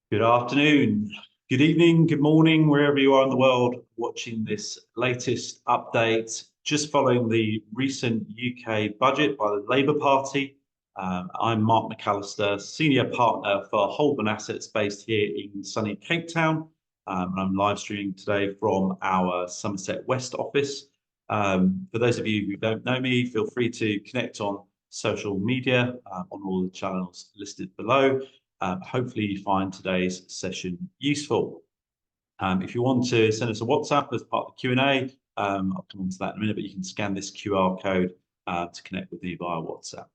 Good afternoon, good evening, good morning, wherever you are in the world watching this latest update, just following the recent UK budget by the Labour Party. I'm Mark McAllister, Senior Partner for Holborn Assets based here in sunny Cape Town. And I'm live streaming today from our Somerset West office. For those of you who don't know me, feel free to connect on social media on all the channels listed below. Hopefully you find today's session useful. If you want to send us a WhatsApp as part of the Q&A, I'll come on to that in a minute, but you can scan this QR code to connect with me via WhatsApp.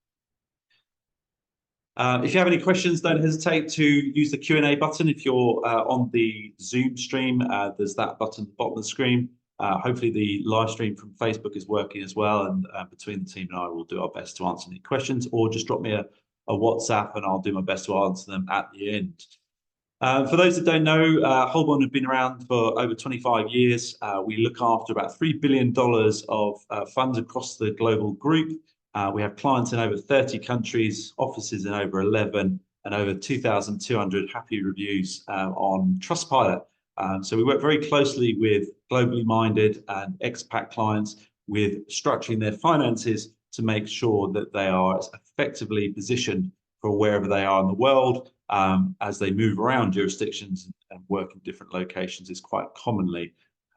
If you have any questions, don't hesitate to use the Q&A button. If you're on the Zoom stream, there's that button at the bottom of the screen. Hopefully the live stream from Facebook is working as well, and between the team and I will do our best to answer any questions, or just drop me a WhatsApp and I'll do my best to answer them at the end. For those that don't know, Holborn have been around for over 25 years. We look after about $3 billion of funds across the global group. We have clients in over 30 countries, offices in over 11, and over 2,200 happy reviews on Trustpilot. So we work very closely with globally minded and expat clients with structuring their finances to make sure that they are as effectively positioned for wherever they are in the world as they move around jurisdictions and work in different locations is quite commonly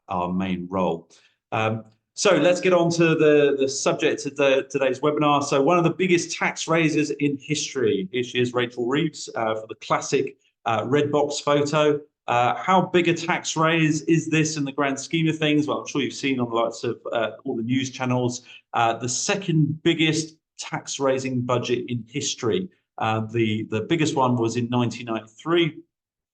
our main role. So let's get on to the subject of today's webinar. So one of the biggest tax raises in history. Here she is, Rachel Reeves, for the classic red box photo. How big a tax raise is this in the grand scheme of things? Well, I'm sure you've seen on the likes of all the news channels, the second biggest tax raising budget in history. The biggest one was in 1993,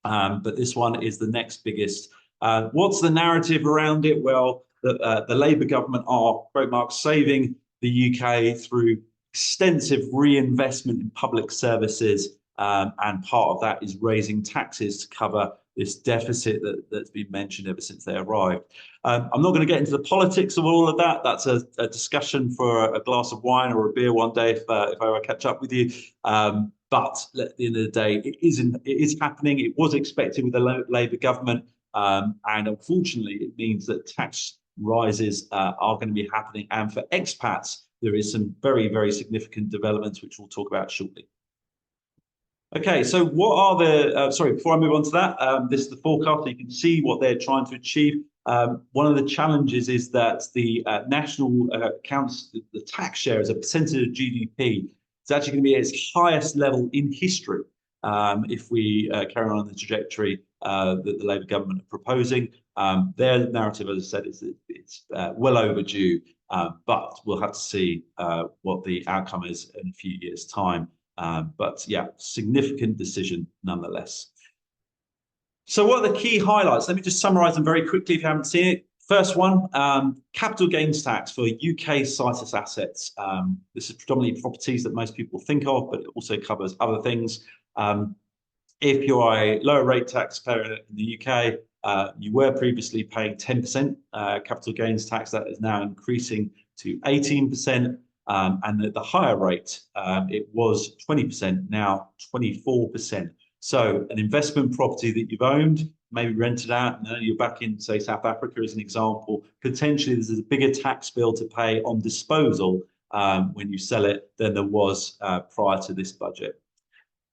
but this one is the next biggest. What's the narrative around it? Well, the Labour government are, quote marks, saving the UK through extensive reinvestment in public services, and part of that is raising taxes to cover this deficit that's been mentioned ever since they arrived. I'm not going to get into the politics of all of that. That's a discussion for a glass of wine or a beer one day if I ever catch up with you. But at the end of the day, it is happening. It was expected with the Labour government. And unfortunately, it means that tax rises are going to be happening. And for expats, there is some very, very significant developments, which we'll talk about shortly. Okay, so what are the, sorry, before I move on to that, this is the forecast. So you can see what they're trying to achieve. One of the challenges is that the national accounts, the tax share as a percentage of GDP, is actually going to be at its highest level in history if we carry on the trajectory that the Labour government are proposing. Their narrative, as I said, is that it's well overdue, but we'll have to see what the outcome is in a few years' time. But yeah, significant decision nonetheless. So what are the key highlights? Let me just summarize them very quickly if you haven't seen it. First one, capital gains tax for UK situs assets. This is predominantly properties that most people think of, but it also covers other things. If you're a lower rate taxpayer in the UK, you were previously paying 10% capital gains tax. That is now increasing to 18%. And at the higher rate, it was 20%, now 24%. So an investment property that you've owned, maybe rented out, and then you're back in, say, South Africa as an example, potentially there's a bigger tax bill to pay on disposal when you sell it than there was prior to this budget.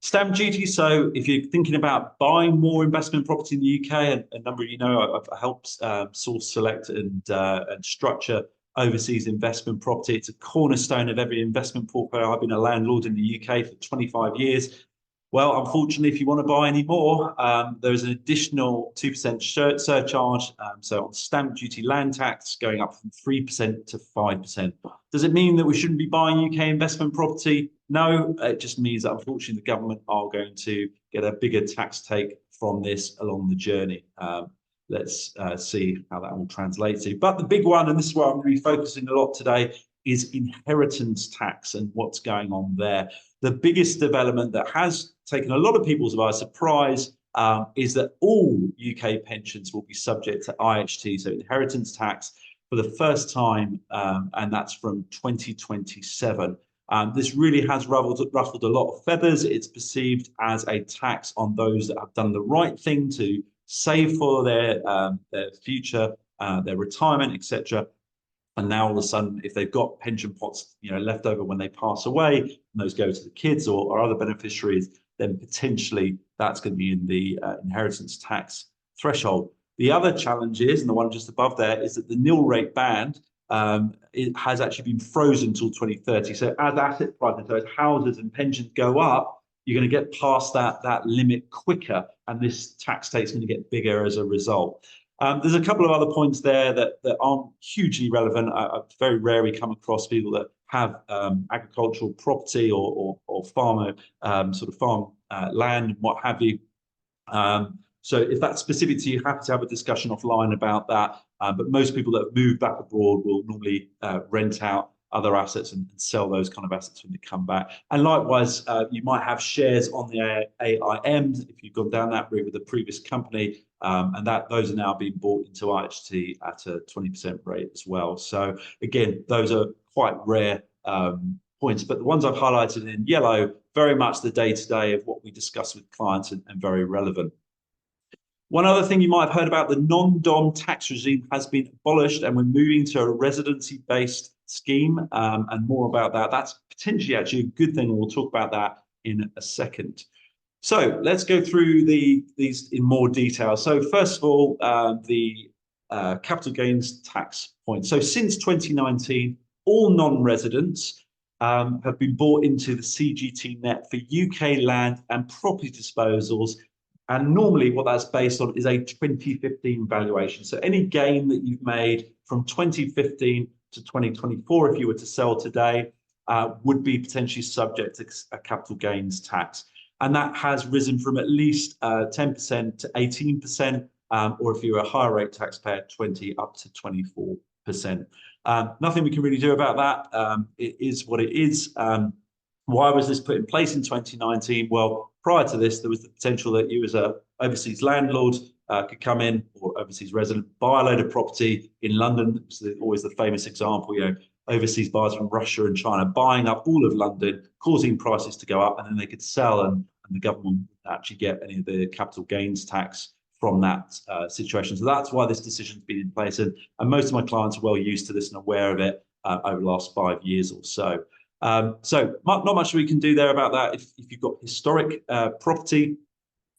Stamp duty. So if you're thinking about buying more investment property in the UK, a number of you know I've helped source, select, and structure overseas investment property. It's a cornerstone of every investment portfolio. I've been a landlord in the UK for 25 years. Well, unfortunately, if you want to buy any more, there is an additional 2% surcharge. So on stamp duty, land tax going up from 3% to 5%. Does it mean that we shouldn't be buying UK investment property? No, it just means that unfortunately the government are going to get a bigger tax take from this along the journey. Let's see how that all translates to. But the big one, and this is where I'm really focusing a lot today, is inheritance tax and what's going on there. The biggest development that has taken a lot of people by surprise is that all UK pensions will be subject to IHT, so inheritance tax, for the first time, and that's from 2027. This really has ruffled a lot of feathers. It's perceived as a tax on those that have done the right thing to save for their future, their retirement, etc. And now all of a sudden, if they've got pension pots, left over when they pass away, and those go to the kids or other beneficiaries, then potentially that's going to be in the inheritance tax threshold. The other challenge is, and the one just above there, is that the nil rate band it has actually been frozen until 2030. So as asset prices, so as houses and pensions go up, you're going to get past that limit quicker, and this tax take is going to get bigger as a result. There's a couple of other points there that aren't hugely relevant. I very rarely come across people that have agricultural property or farmer sort of farm land and what have you. So if that's specific to you, happy to have a discussion offline about that. But most people that have moved back abroad will normally rent out other assets and sell those kind of assets when they come back. And likewise, you might have shares on the AIM if you've gone down that route with the previous company, and those are now being bought into IHT at a 20% rate as well. So again, those are quite rare points, but the ones I've highlighted in yellow, very much the day-to-day of what we discuss with clients and very relevant. One other thing you might have heard about, the non-dom tax regime has been abolished and we're moving to a residency-based scheme, and more about that. That's potentially actually a good thing, and we'll talk about that in a second. So let's go through these in more detail. So first of all, the capital gains tax point. So since 2019, all non-residents have been brought into the CGT net for UK land and property disposals. And normally what that's based on is a 2015 valuation. So any gain that you've made from 2015 to 2024, if you were to sell today, would be potentially subject to a capital gains tax. And that has risen from at least 10% to 18%, or if you're a higher rate taxpayer, 20 up to 24%. Nothing we can really do about that. It is what it is. Why was this put in place in 2019? Well, prior to this, there was the potential that you as an overseas landlord could come in, or overseas resident, buy a load of property in London. It's always the famous example, overseas buyers from Russia and China buying up all of London, causing prices to go up, and then they could sell, and the government would actually get any of the capital gains tax from that situation. So that's why this decision's been in place, and most of my clients are well used to this and aware of it over the last 5 years or so. So not much we can do there about that. If you've got historic property,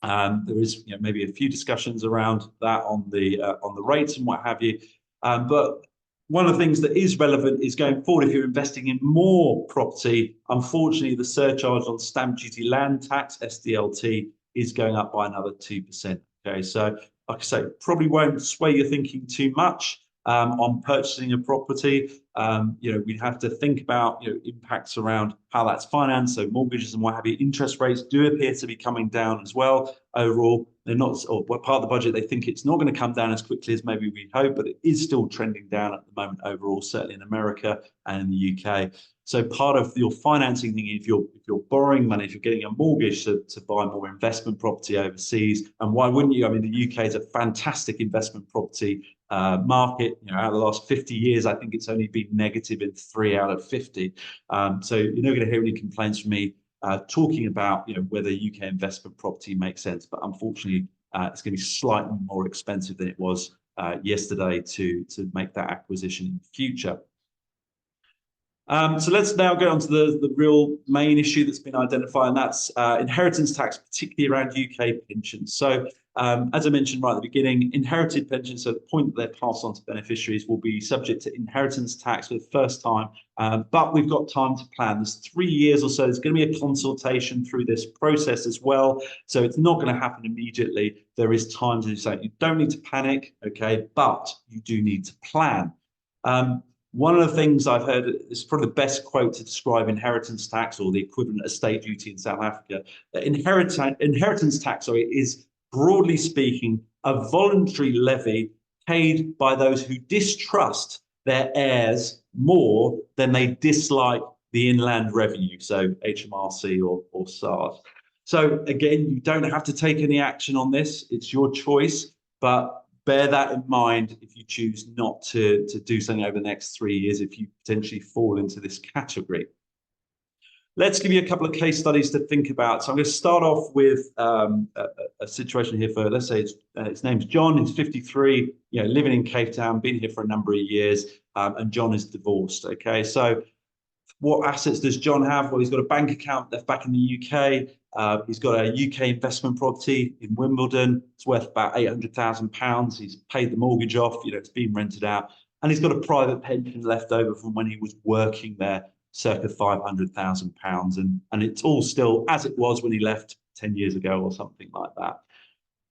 there is maybe a few discussions around that on the rates and what have you. But one of the things that is relevant is going forward, if you're investing in more property, unfortunately, the surcharge on stamp duty land tax, SDLT, is going up by another 2%. Okay, so like I say, probably won't sway your thinking too much on purchasing a property. We'd have to think about impacts around how that's financed, so mortgages and what have you. Interest rates do appear to be coming down as well. Overall, they're not, or part of the budget, they think it's not going to come down as quickly as maybe we hope, but it is still trending down at the moment overall, certainly in America and in the UK. So part of your financing thing, if you're borrowing money, if you're getting a mortgage to buy more investment property overseas, and why wouldn't you? I mean, the UK is a fantastic investment property market. Out of the last 50 years, I think it's only been negative in 3 out of 50. So you're not going to hear any complaints from me talking about whether UK investment property makes sense, but unfortunately, it's going to be slightly more expensive than it was yesterday to make that acquisition in the future. So let's now get on to the real main issue that's been identified, and that's inheritance tax, particularly around UK pensions. So as I mentioned right at the beginning, inherited pensions, so the point that they're passed on to beneficiaries, will be subject to inheritance tax for the first time, but we've got time to plan. There's 3 years or so. There's going to be a consultation through this process as well, so it's not going to happen immediately. There is time to do so. You don't need to panic, okay, but you do need to plan. One of the things I've heard is probably the best quote to describe inheritance tax, or the equivalent estate duty in South Africa. Inheritance tax, is, broadly speaking, a voluntary levy paid by those who distrust their heirs more than they dislike the inland revenue, so HMRC or SARS. So again, you don't have to take any action on this. It's your choice, but bear that in mind if you choose not to do something over the next 3 years, if you potentially fall into this category. Let's give you a couple of case studies to think about. So I'm going to start off with a situation here for, let's say his name's John, he's 53, living in Cape Town, been here for a number of years, and John is divorced. Okay, so what assets does John have? Well, he's got a bank account left back in the UK. He's got a UK investment property in Wimbledon. It's worth about £800,000. He's paid the mortgage off. It's been rented out, and he's got a private pension left over from when he was working there, circa £500,000, and it's all still as it was when he left 10 years ago or something like that.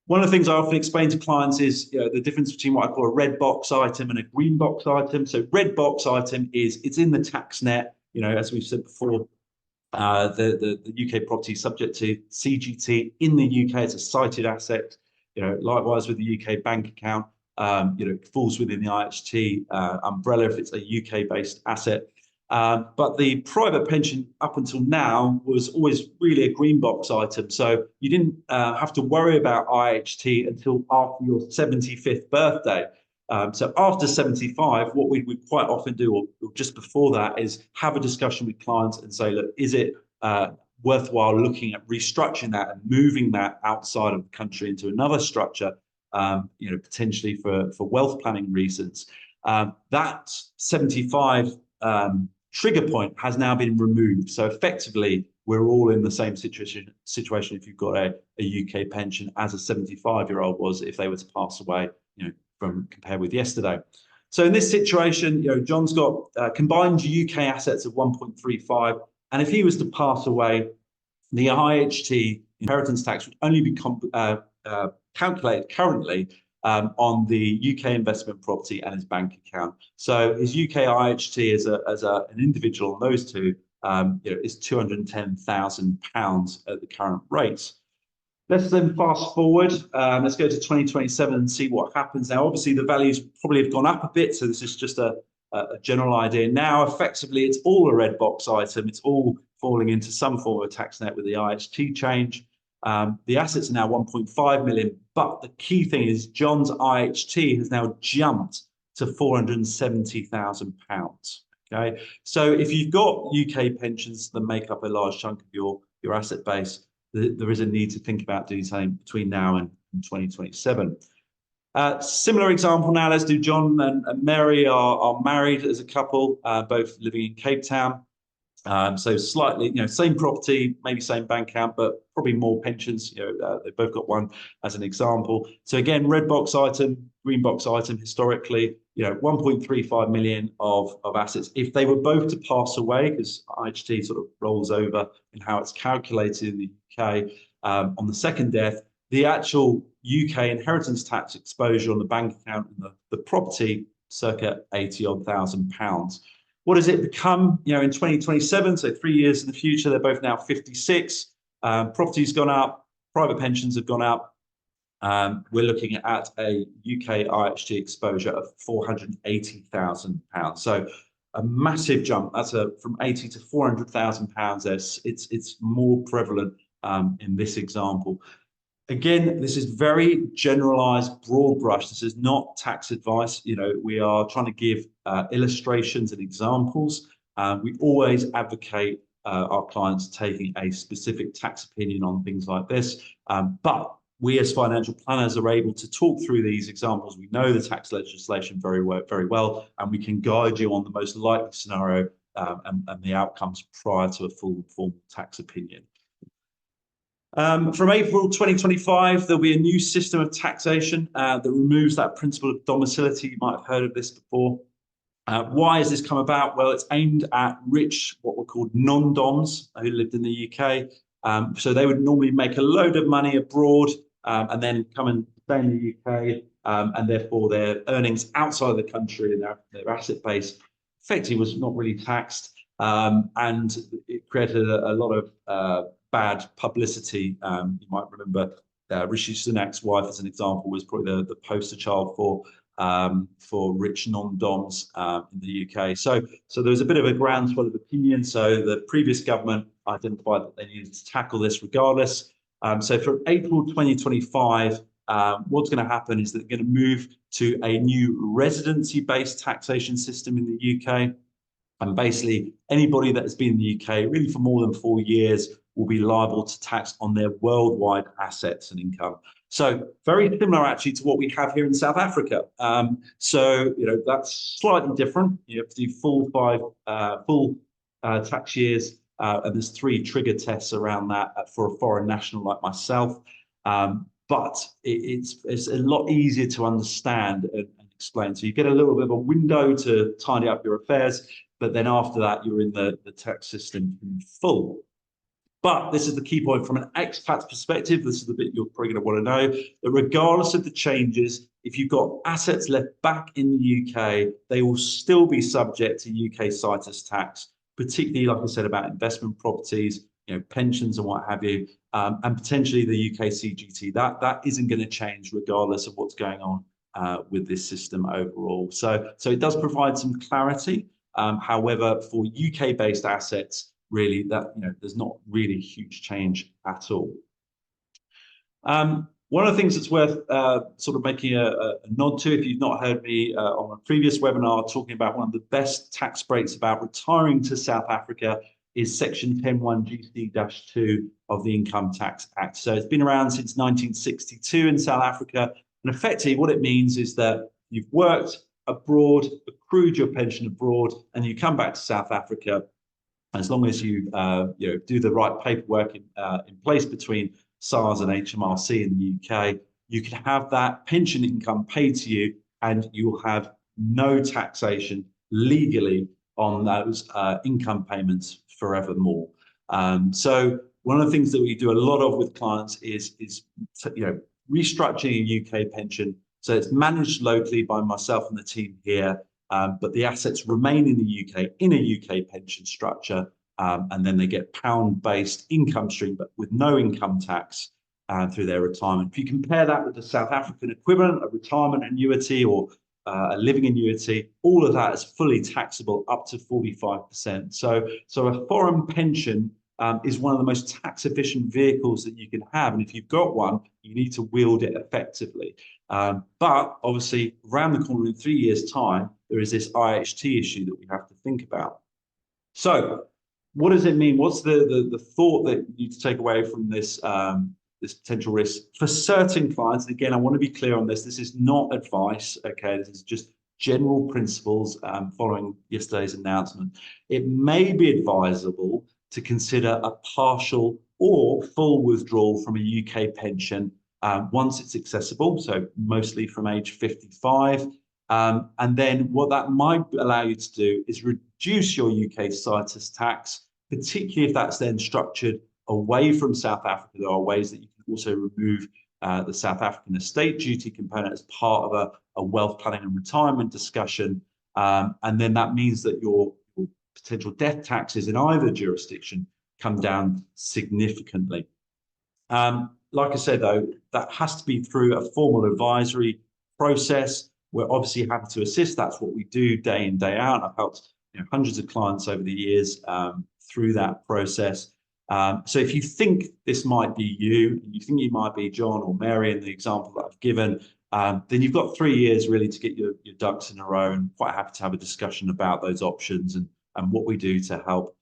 One of the things I often explain to clients is the difference between what I call a red box item and a green box item. So red box item is it's in the tax net. As we've said before, the UK property is subject to CGT in the UK. It's a cited asset. Likewise with the UK bank account, it falls within the IHT umbrella if it's a UK-based asset. But the private pension up until now was always really a green box item. So you didn't have to worry about IHT until after your 75th birthday. So after 75, what we would quite often do, or just before that, is have a discussion with clients and say, look, is it worthwhile looking at restructuring that and moving that outside of the country into another structure, potentially for wealth planning reasons. That 75 trigger point has now been removed. So effectively, we're all in the same situation if you've got a UK pension as a 75-year-old was if they were to pass away, from compared with yesterday. So in this situation, John's got combined UK assets of 1.35, and if he was to pass away, the IHT inheritance tax would only be calculated currently on the UK investment property and his bank account. So his UK IHT as an individual on those two is £210,000 at the current rates. Let's then fast forward. Let's go to 2027 and see what happens now. Obviously, the values probably have gone up a bit, so this is just a general idea. Now, effectively, it's all a red box item. It's all falling into some form of tax net with the IHT change. The assets are now 1.5 million, but the key thing is John's IHT has now jumped to £470,000. Okay, so if you've got UK pensions that make up a large chunk of your asset base, there is a need to think about doing something between now and 2027. Similar example now, let's do John and Mary are married as a couple, both living in Cape Town. So slightly, same property, maybe same bank account, but probably more pensions. They've both got one as an example. So again, red box item, green box item, historically, 1.35 million of assets. If they were both to pass away, because IHT sort of rolls over in how it's calculated in the UK, on the second death, the actual UK inheritance tax exposure on the bank account and the property, circa £80,000. What does it become? In 2027, so 3 years in the future, they're both now 56. Property's gone up, private pensions have gone up. We're looking at a UK IHT exposure of £480,000. So a massive jump. That's from 80 to £400,000. It's more prevalent in this example. Again, this is very generalized, broad brush. This is not tax advice. We are trying to give illustrations and examples. We always advocate our clients taking a specific tax opinion on things like this. But we as financial planners are able to talk through these examples. We know the tax legislation very well, and we can guide you on the most likely scenario and the outcomes prior to a full formal tax opinion. From April 2025, there'll be a new system of taxation that removes that principle of domicility. You might have heard of this before. Why has this come about? Well, it's aimed at rich, what were called non-doms who lived in the UK. So they would normally make a load of money abroad and then come and stay in the UK, and therefore their earnings outside of the country and their asset base effectively was not really taxed, and it created a lot of bad publicity. You might remember Rishi Sunak's wife, as an example, was probably the poster child for rich non-doms in the UK. So there was a bit of a groundswell of opinion. So the previous government identified that they needed to tackle this regardless. So from April 2025, what's going to happen is that they're going to move to a new residency-based taxation system in the UK. And basically, anybody that has been in the UK really for more than 4 years will be liable to tax on their worldwide assets and income. So very similar actually to what we have here in South Africa. So that's slightly different. You have to do full tax years, and there's 3 trigger tests around that for a foreign national like myself. But it's a lot easier to understand and explain. So you get a little bit of a window to tidy up your affairs, but then after that, you're in the tax system in full. But this is the key point from an expat's perspective. This is the bit you're probably going to want to know, that regardless of the changes, if you've got assets left back in the UK, they will still be subject to UK citus tax, particularly, like I said, about investment properties, pensions and what have you, and potentially the UK CGT. That isn't going to change regardless of what's going on with this system overall. So it does provide some clarity. However, for UK-based assets, really, there's not really a huge change at all. One of the things that's worth sort of making a nod to, if you've not heard me on a previous webinar talking about one of the best tax breaks about retiring to South Africa, is Section 101GC-2 of the Income Tax Act. So it's been around since 1962 in South Africa, and effectively what it means is that you've worked abroad, accrued your pension abroad, and you come back to South Africa. As long as you do the right paperwork in place between SARS and HMRC in the UK, you can have that pension income paid to you, and you'll have no taxation legally on those income payments forevermore. So one of the things that we do a lot of with clients is restructuring a UK pension. So it's managed locally by myself and the team here, but the assets remain in the UK in a UK pension structure, and then they get pound-based income stream, but with no income tax through their retirement. If you compare that with the South African equivalent, a retirement annuity or a living annuity, all of that is fully taxable up to 45%. So a foreign pension is one of the most tax-efficient vehicles that you can have. And if you've got one, you need to wield it effectively. But obviously, around the corner in 3 years' time, there is this IHT issue that we have to think about. So what does it mean? What's the thought that you need to take away from this, this potential risk? For certain clients, and again, I want to be clear on this, this is not advice, okay? This is just general principles following yesterday's announcement. It may be advisable to consider a partial or full withdrawal from a UK pension once it's accessible, so mostly from age 55. And then what that might allow you to do is reduce your UK citus tax, particularly if that's then structured away from South Africa. There are ways that you can also remove the South African estate duty component as part of a wealth planning and retirement discussion. And then that means that your potential death taxes in either jurisdiction come down significantly. Like I said, though, that has to be through a formal advisory process. We're obviously happy to assist. That's what we do day in, day out. I've helped hundreds of clients over the years through that process. So if you think this might be you, you think you might be John or Mary in the example that I've given, then you've got 3 years really to get your ducks in a row, and quite happy to have a discussion about those options and what we do to help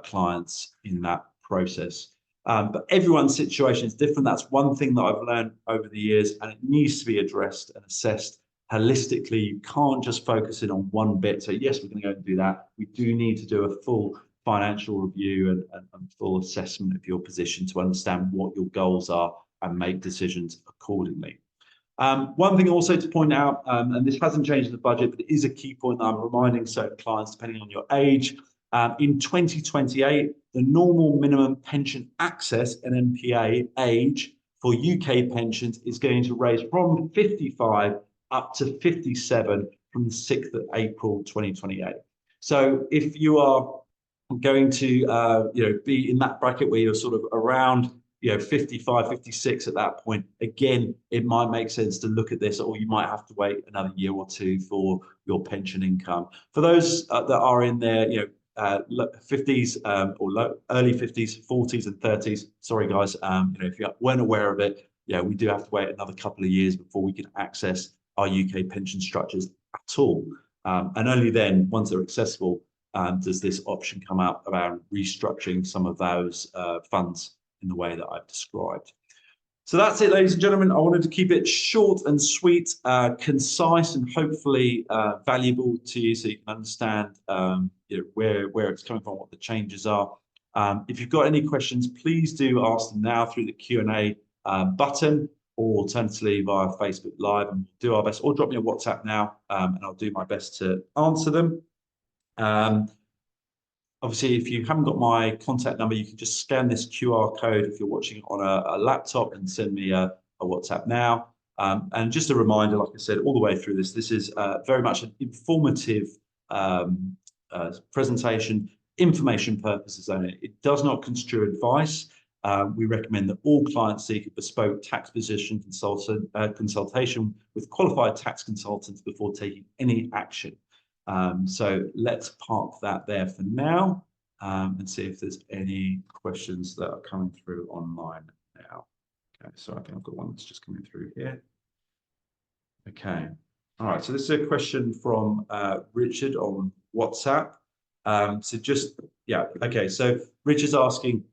clients in that process. But everyone's situation is different. That's one thing that I've learned over the years, and it needs to be addressed and assessed holistically. You can't just focus in on one bit. So yes, we're going to go and do that. We do need to do a full financial review and full assessment of your position to understand what your goals are and make decisions accordingly. One thing also to point out, and this hasn't changed in the budget, but it is a key point that I'm reminding certain clients, depending on your age. In 2028, the normal minimum pension access and NPA age for UK pensions is going to raise from 55 up to 57 from the 6th of April 2028. So if you are going to be in that bracket where you're sort of around 55, 56 at that point, again, it might make sense to look at this, or you might have to wait another year or two for your pension income. For those that are in their 50s or early 50s, 40s and 30s, sorry guys, if you weren't aware of it, we do have to wait another couple of years before we can access our UK pension structures at all. And only then, once they're accessible, does this option come out about restructuring some of those funds in the way that I've described. So that's it, ladies and gentlemen. I wanted to keep it short and sweet, concise, and hopefully valuable to you, so you can understand where it's coming from, what the changes are. If you've got any questions, please do ask them now through the Q&A button, or alternatively via Facebook Live, and we'll do our best. Or drop me a WhatsApp now, and I'll do my best to answer them. Obviously, if you haven't got my contact number, you can just scan this QR code if you're watching on a laptop and send me a WhatsApp now. And just a reminder, like I said, all the way through this, this is very much an informative presentation, information purposes only. It does not construe advice. We recommend that all clients seek a bespoke tax position consultation with qualified tax consultants before taking any action. So let's park that there for now and see if there's any questions that are coming through online now. Okay, so I think I've got one that's just coming through here. Okay, all right, so this is a question from Richard on WhatsApp. Okay, so Richard's asking,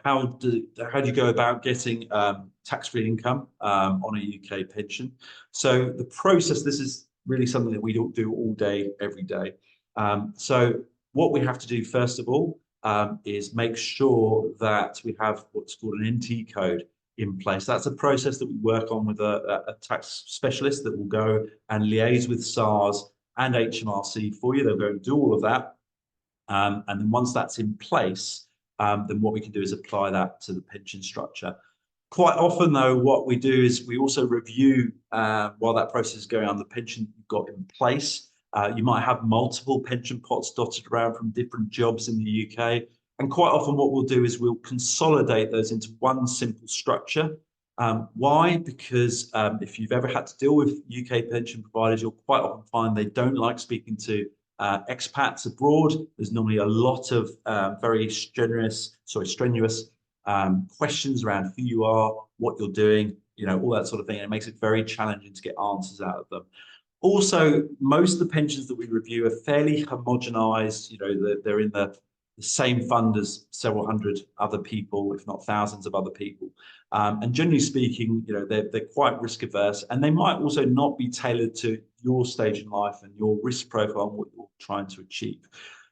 how do you go about getting tax-free income on a UK pension? So the process, this is really something that we don't do all day, every day. So what we have to do, first of all, is make sure that we have what's called an NT code in place. That's a process that we work on with a tax specialist that will go and liaise with SARS and HMRC for you. They'll go and do all of that. And then once that's in place, then what we can do is apply that to the pension structure. Quite often, though, what we do is we also review, while that process is going on, the pension you've got in place. You might have multiple pension pots dotted around from different jobs in the UK. And quite often what we'll do is we'll consolidate those into one simple structure. Why? Because if you've ever had to deal with UK pension providers, you'll quite often find they don't like speaking to expats abroad. There's normally a lot of very strenuous questions around who you are, what you're doing, all that sort of thing. And it makes it very challenging to get answers out of them. Also, most of the pensions that we review are fairly homogenized. They're in the same fund as several hundred other people, if not thousands of other people. And generally speaking, they're quite risk averse, and they might also not be tailored to your stage in life and your risk profile and what you're trying to achieve.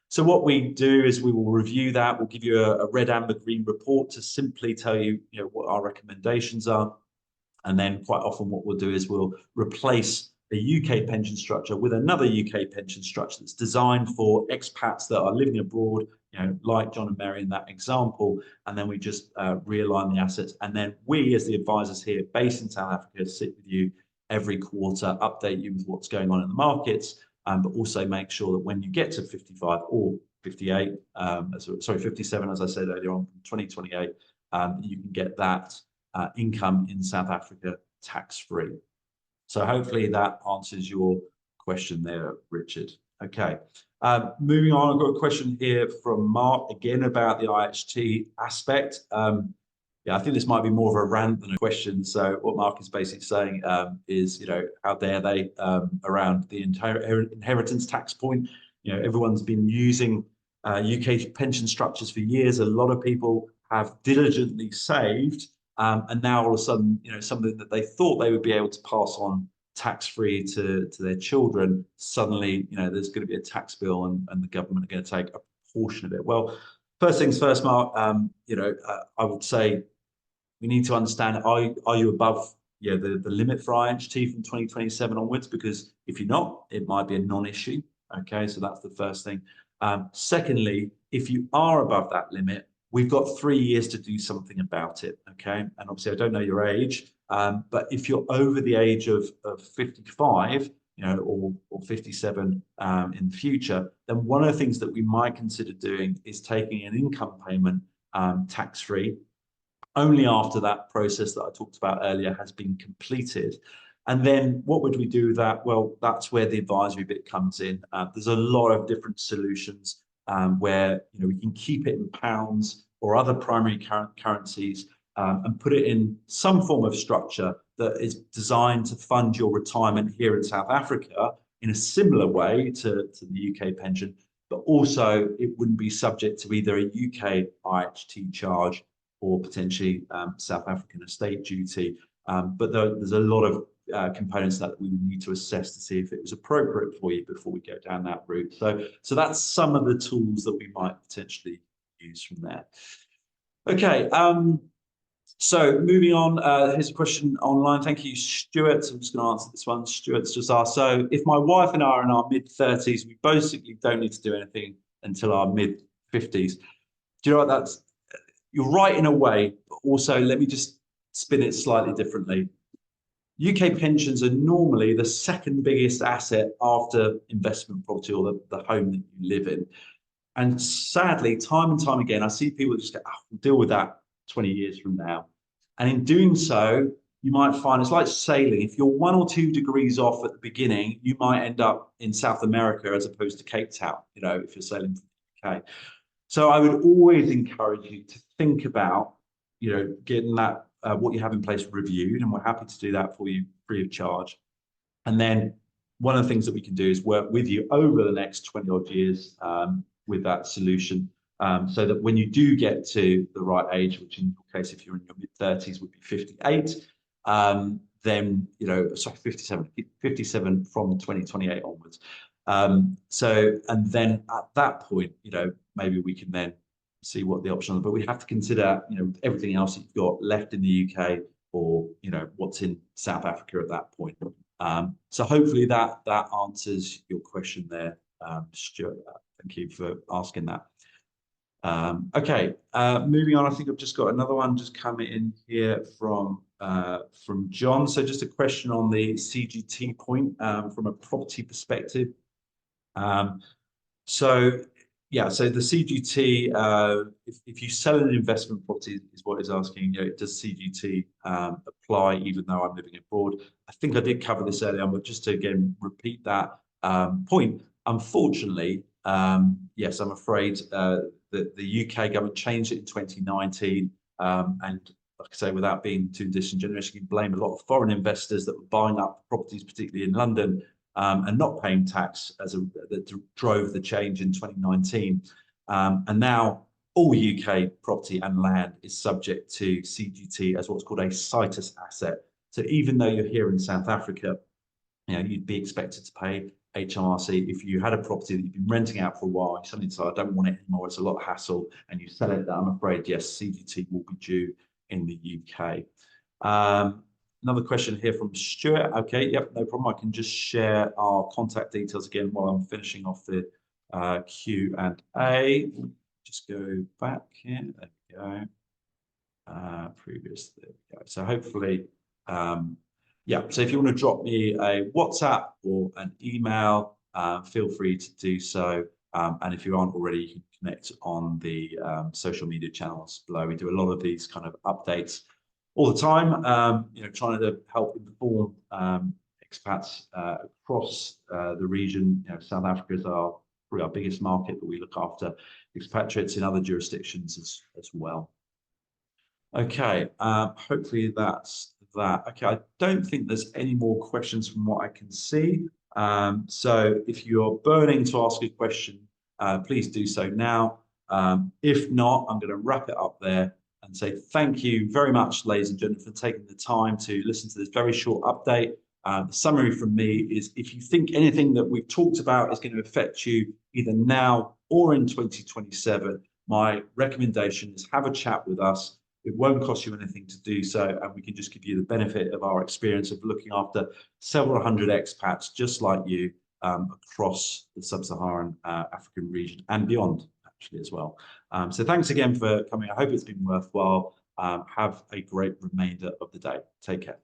So what we do is we will review that. We'll give you a red, amber, green report to simply tell you, what our recommendations are. And then quite often what we'll do is we'll replace a UK pension structure with another UK pension structure that's designed for expats that are living abroad, like John and Mary in that example. And then we just realign the assets. And then we, as the advisors here based in South Africa, sit with you every quarter, update you with what's going on in the markets, but also make sure that when you get to 55 or 58, 57, as I said earlier on, from 2028, you can get that income in South Africa tax-free. So hopefully that answers your question there, Richard. Okay, moving on, I've got a question here from Mark, again about the IHT aspect. I think this might be more of a rant than a question. So what Mark is basically saying is, how dare they around the inheritance tax point. Everyone's been using UK pension structures for years. A lot of people have diligently saved, and now all of a sudden, something that they thought they would be able to pass on tax-free to their children, suddenly, there's going to be a tax bill and the government are going to take a portion of it. Well, first things first, Mark, I would say we need to understand, are you above the limit for IHT from 2027 onwards? Because if you're not, it might be a non-issue. Okay, so that's the first thing. Secondly, if you are above that limit, we've got 3 years to do something about it. Okay, and obviously I don't know your age, but if you're over the age of 55, or 57 in the future, then one of the things that we might consider doing is taking an income payment tax-free only after that process that I talked about earlier has been completed. And then what would we do with that? Well, that's where the advisory bit comes in. There's a lot of different solutions where we can keep it in pounds or other primary currencies and put it in some form of structure that is designed to fund your retirement here in South Africa in a similar way to the UK pension, but also it wouldn't be subject to either a UK IHT charge or potentially South African estate duty. But there's a lot of components that we would need to assess to see if it was appropriate for you before we go down that route. So that's some of the tools that we might potentially use from there. Okay, so moving on, here's a question online. Thank you, Stuart. I'm just going to answer this one. Stuart's just asked, so if my wife and I are in our mid-30s, we basically don't need to do anything until our mid-50s. Do you know what that's? You're right in a way, but also let me just spin it slightly differently. UK pensions are normally the second biggest asset after investment property or the home that you live in. And sadly, time and time again, I see people just go, oh, we'll deal with that 20 years from now. And in doing so, you might find it's like sailing. If you're 1 or 2 degrees off at the beginning, you might end up in South America as opposed to Cape Town, you know, if you're sailing from the UK. So I would always encourage you to think about, you know, getting that what you have in place reviewed, and we're happy to do that for you free of charge. And then one of the things that we can do is work with you over the next 20 odd years with that solution, so that when you do get to the right age, which in your case, if you're in your mid-30s, would be 58, then, you know, sorry, 57 from 2028 onwards. So, and then at that point, you know, maybe we can then see what the option is, but we have to consider, you know, everything else that you've got left in the UK, or, you know, what's in South Africa at that point. So hopefully that answers your question there, Stuart. Thank you for asking that. Okay, moving on. I think I've just got another one just coming in here from John. So just a question on the CGT point from a property perspective. So yeah, so the CGT, if you sell an investment property, is what he's asking, you know, does CGT apply even though I'm living abroad? I think I did cover this earlier, but just to again repeat that point, unfortunately, yes, I'm afraid that the UK government changed it in 2019, and like I say, without being too disingenuous, you can blame a lot of foreign investors that were buying up properties, particularly in London, and not paying tax that drove the change in 2019. And now all UK property and land is subject to CGT as what's called a situs asset. So even though you're here in South Africa, you know, you'd be expected to pay HMRC. If you had a property that you've been renting out for a while, you suddenly decide, I don't want it anymore, it's a lot of hassle, and you sell it, I'm afraid, yes, CGT will be due in the UK. Another question here from Stuart. Okay, yep, no problem. I can just share our contact details again while I'm finishing off the Q&A. Just go back here. There we go. Previous. There we go. So hopefully, yeah. So if you want to drop me a WhatsApp or an email, feel free to do so. And if you aren't already, you can connect on the social media channels below. We do a lot of these kind of updates all the time, you know, trying to help inform expats across the region. You know, South Africa is probably our biggest market, but we look after expatriates in other jurisdictions as well. Okay, hopefully that's that. Okay, I don't think there's any more questions from what I can see. So if you're burning to ask a question, please do so now. If not, I'm going to wrap it up there and say thank you very much, ladies and gentlemen, for taking the time to listen to this very short update. The summary from me is, if you think anything that we've talked about is going to affect you either now or in 2027, my recommendation is have a chat with us. It won't cost you anything to do so, and we can just give you the benefit of our experience of looking after several hundred expats just like you across the sub-Saharan African region and beyond, actually, as well. So thanks again for coming. I hope it's been worthwhile. Have a great remainder of the day. Take care.